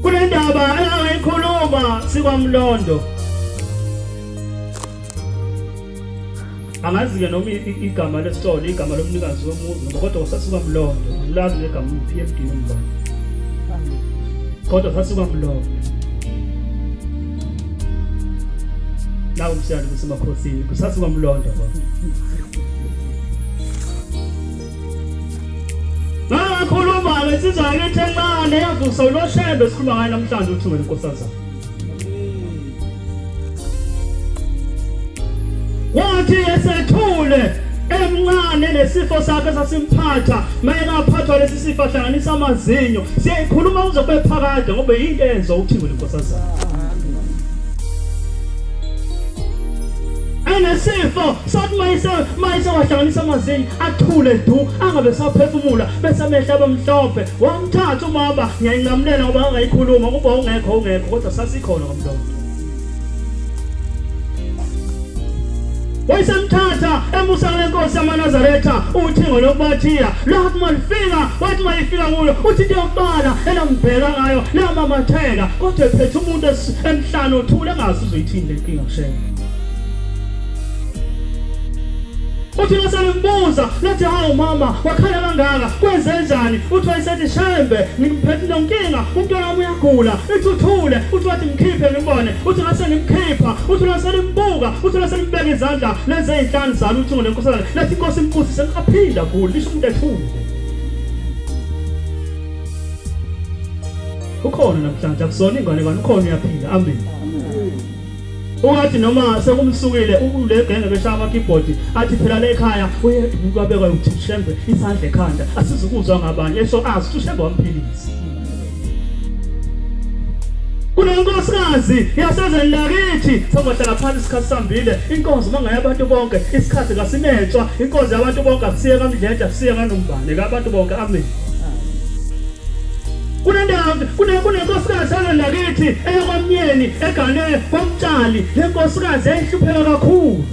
kule ndaba engayikhuluma sikwamlondo angazi-ke noma igama lesitolo igama lomnikazi womuzi kodwa sasikwamlondo lazi legama PhD nombani kodwa sasikwamlondo nawe umsiyalo kusemakhosini kusasikwamlondo Khuluma-ke sizakethe encane yavusa UShembe sikhuluma ngayo namhlanje uthungela inkosazana. Wathi esethule emncane nesifo sakhe sasimphatha mayengaphathwa lesi sifo ahlanganisa amazinyo siyayikhuluma uzobe phakade ngoba yinto enzo uthungela inkosazana. Nesifo sathi mayise wahlanganisa amazinyo athule du angabe saphefumula bese amehla abamhlophe wamthatha umama ngiyayinqamulela ngoba angayikhuluma kuba ungekho kodwa sasikhona ngomlomo wayesemthatha emusa lenkosi yamaNazaretha uthingo lokubathiya lathi malifika wathi mayifika kulo uthi into yokubala enambheka ngayo lamamatheka kodwa ephethe umuntu emhlanu uthule engazi uzoyithini lenkinga kushela uthi nasembuza lathi hawu mama wakhala kangaka kwenzenjani uthi wayesethi Shembe ngimphethe nonkinga umntwana wami uyagula uthi uthule uthi wathi mkhiphe ngibone uthi ngase ngimkhipha uthi ngase nimbuka uthi ngase nimbeke izandla lezi ezinhlanu zalo uthi ngolenkosana lathi inkosi imbuzi sekaphinda kulo lisho umuntu ethule ukhona namhlanje akusona ingane ngane ukhona uyaphinda amen Uyathi noma sekumsukile ukule genge beshaya ama-keyboard athi phela le ekhaya uyedwa kwabekwa uthi Shembe isandla ekhanda asizukuzwa ngabanye esho azi uShembe wamphilisa kunenkosikazi yasezweni lakithi sobahlala phansi isikhathi sambile inkonzo mangaye abantu bonke isikhathi kasinetshwa inkonzo yabantu bonke akusiye kamdledla akusiye kanombane kabantu bonke amen kunenkosikazi lakithi eyakwamnyeni egane kwamtshali lenkosikazi ehlupheka kakhulu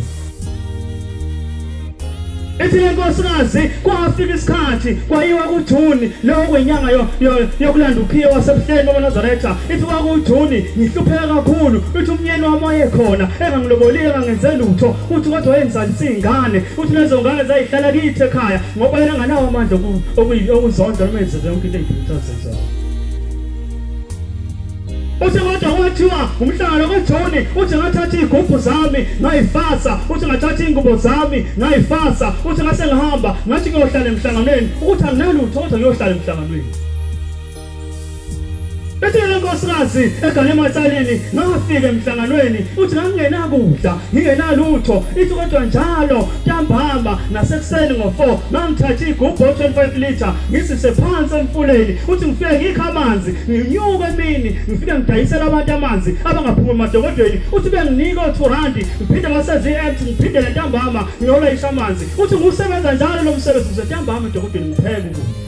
ethi lenkosikazi kwafika isikhathi kwayiwa kuJuni lo kwenyanga yokulanda ukhiye wasebuhleni wamaNazaretha ithi kwakuJuni ngihlupheka kakhulu uthi umnyeni wami wayekhona engangilobolile engangenze lutho uthi kodwa wenzalisa izingane uthi lezo ngane zayihlala kithi ekhaya ngoba yena nganawo amandla okuzondla noma enze yonke into eyidingayo uthi kodwa kwathiwa umhlangano kaJuni uthi ngathatha izigubhu zami ngayifasa uthi ngathatha ingubo zami ngayifasa uthi ngase ngihamba ngathi ngiyohlala emhlanganweni ukuthi anginalutho kodwa ngiyohlala emhlanganweni Ethi lenkosikazi egane ematsalini ngafika emhlanganweni uthi ngangingenakudla ngingenalutho ithi kodwa njalo ntambama nasekuseni ngo4 ngangithatha igubhu 25 liter ngisise phansi emfuleni uthi ngifike ngikha amanzi nginyuka emini ngifike ngidayisela abantu amanzi abangaphumi emadokodweni uthi benginika u2 ngiphinde ngasezi empty ngiphinde lentambama ngiyolayisha amanzi uthi ngusebenza njalo lo msebenzi usentambama edokodweni ngipheke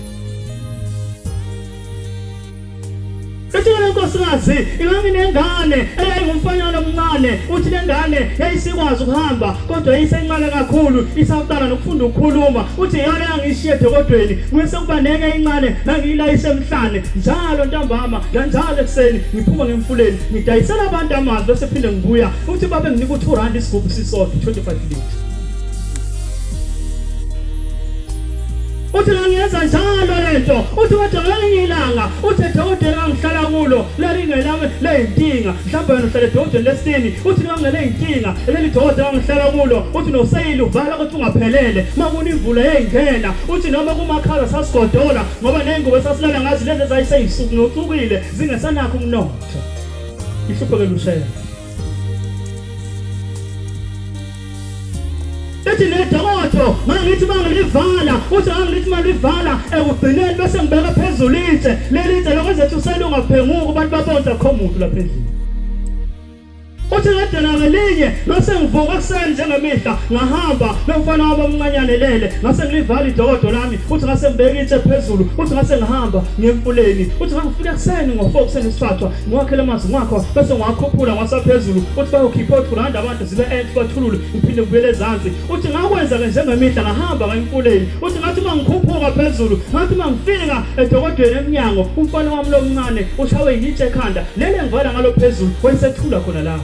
Ethi lenkosikazi inganginengane eyayingumfanyana omncane uthi lengane yayisikwazi ukuhamba kodwa yayisencane kakhulu isaqala nokufunda ukukhuluma uthi yale yangishiye edokodweni ngise kuba nenge incane nangiyilayise emhlane njalo ntambama njalo ekseni ngiphuma ngemfuleni ngidayisela abantu amanzi bese phinde ngibuya uthi babe nginika u2 isigubhu sisodwa 25 liter uthi ngiyenza njalo lento uthi kodwa ngiyilanga uthi edokodela ngihlala kulo lalingelami leyinkinga mhlawumbe wena uhlala edokodela lesini uthi ngangele inkinga leli dokodela ngihlala kulo uthi noseyili uvala ukuthi ungaphelele makuna imvula yengena uthi noma kumakhala sasigodola ngoba nengubo sasilala ngazi lezi zayiseyisuku nothukile zingesanakho umnotho ihluphekela uShembe Ethi nedokodo mangithi mangilivala uthi angithi malivala ekugcineni bese ngibeka phezulu ithe lelithe lokwenza ukuthi uselunga phenguka abantu babonza kho umuntu lapha endlini uthi kade nangelinye ngase ngivuka kuseni njengemihla ngahamba nomfana wabamncanyane ngase ngilivala idokodo lami uthi ngase ngibeka itshe phezulu uthi ngase ngihamba ngemfuleni uthi ngifika kuseni ngo4 kuseni isithathwa ngiwakhele amanzi ngakho bese ngwakhuphula ngasaphezulu uthi bayokhipha uthulanda abantu zibe bathulule ngiphinde ngibuyele ezansi uthi ngakwenza ke njengemihla ngahamba ngemfuleni uthi ngathi mangikhuphuka phezulu ngathi mangifika edokodweni eminyango umfana wami lomncane ushawe yitshe ekhanda lele ngivala ngalo phezulu wayesethula khona la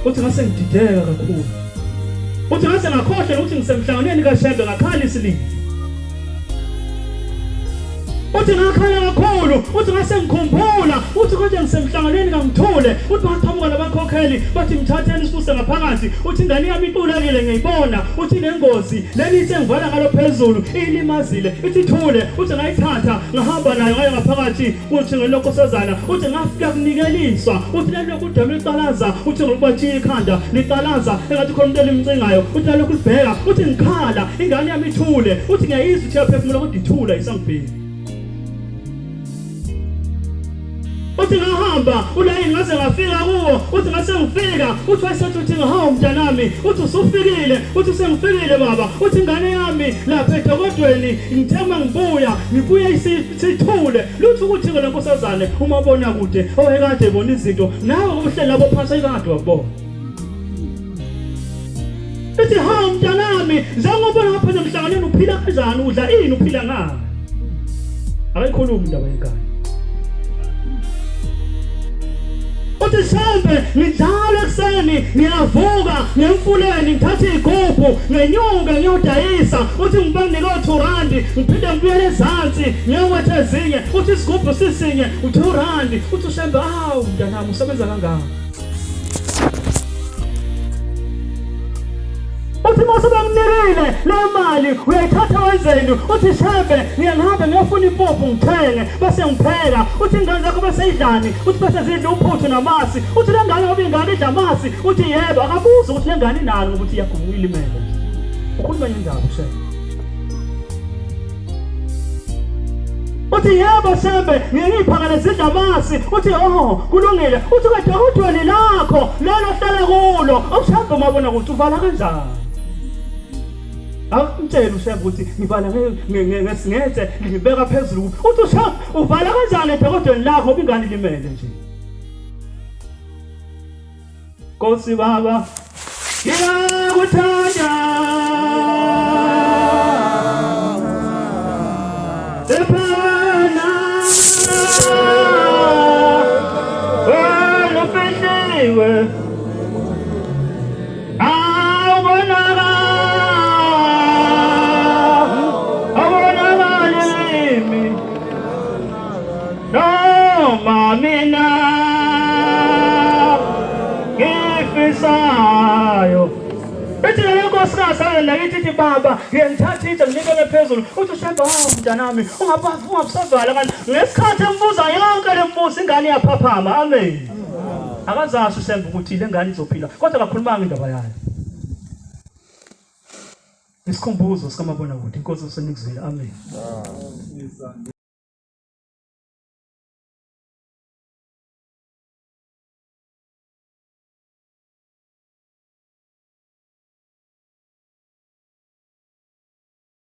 uthi ngase ngidideka kakhulu uthi ngase ngakhohle ukuthi ngisemhlanganweni kaShembe ngakhala isilili uthi ngakhala kakhulu uthi ngase ngikhumbula uthi konje ngisemhlanganweni kaMthule uthi bathamuka labakhokheli bathi mthatheni isuse ngaphakathi uthi ingane yami iqulekile ngiyibona uthi nengozi leli ithe ngivala ngalo phezulu ilimazile ithi Thule uthi ngayithatha ngahamba nayo ngaye ngaphakathi uthi ngelonkosazana uthi ngafika kunikeliswa uthi lelo kudama liqalaza uthi ngikubatshiya ikhanda liqalaza engathi khona umuntu elimcingayo uthi lokhu libheka uthi ngikhala ingane yami ithule uthi ngiyayizwa uthi yaphefumula kodwa ithula isangibheki uthi ngahamba ulayini ngase ngafika kuwo uthi ngase ngifika uthi wayesethi uthi ngahawu mntanami uthi usufikile uthi sengifikile baba uthi ingane yami lapha edokodweni ngithema ngibuya isithule luthi ukuthi ke lenkosazane umabona kude owekade ebona izinto nawe ubuhle labo phansi ayikade wabona uthi hawu mntanami njengoba lapha emhlanganweni uphila kanjani udla ini uphila ngani akayikhulumi indaba yenkani uthi Shembe ngidlala ekuseni ngiyavuka ngemfuleni ngithatha igubhu ngenyuka ngiyodayisa uthi ngibanike R2 ngiphinde ngibuyele ezansi ngiyowetha ezinye uthi isigubhu sisinye R2 uthi Shembe hawu mntanami usebenza kangaka uthi mase banginikile le mali uyayithatha wenzeni uthi Shembe ngiyahamba ngiyofuna impuphu ngithenge bese ngipheka uthi ingane zakho bese idlani uthi bese zidla uphuthu namasi uthi le ngane ngoba ingane idla amasi uthi yebo akabuza ukuthi le ngane inalo ngoba uthi iyagubula ilimele ukhuluma indaba Shembe uthi yebo Shembe ngiyiphakale zidla amasi uthi kulungile uthi kade udweni lakho lelo hlala kulo uShembe mabona ukuthi uvala kanjani Angitshela uShembe ukuthi ngivala ngesingethe ngibeka phezulu uthi uShembe uvala kanjani edokodweni lakho ngoba ingane limele nje Nkosi baba ngiyakuthanda ephana wena fihliwe Mina ngifisayo ethi le nkosikazi nayithi baba ngiyangithatha itshe nginikele phezulu uthi Shembe hawu mntanami ungabusavala kanti ngesikhathi embuza yonke lembuzo ingane iyaphaphama amen akazazi uShembe ukuthi le ngane izophila kodwa akakhulumanga indaba yayo isikhumbuzo sikamabona kude inkosi usenikuzile amen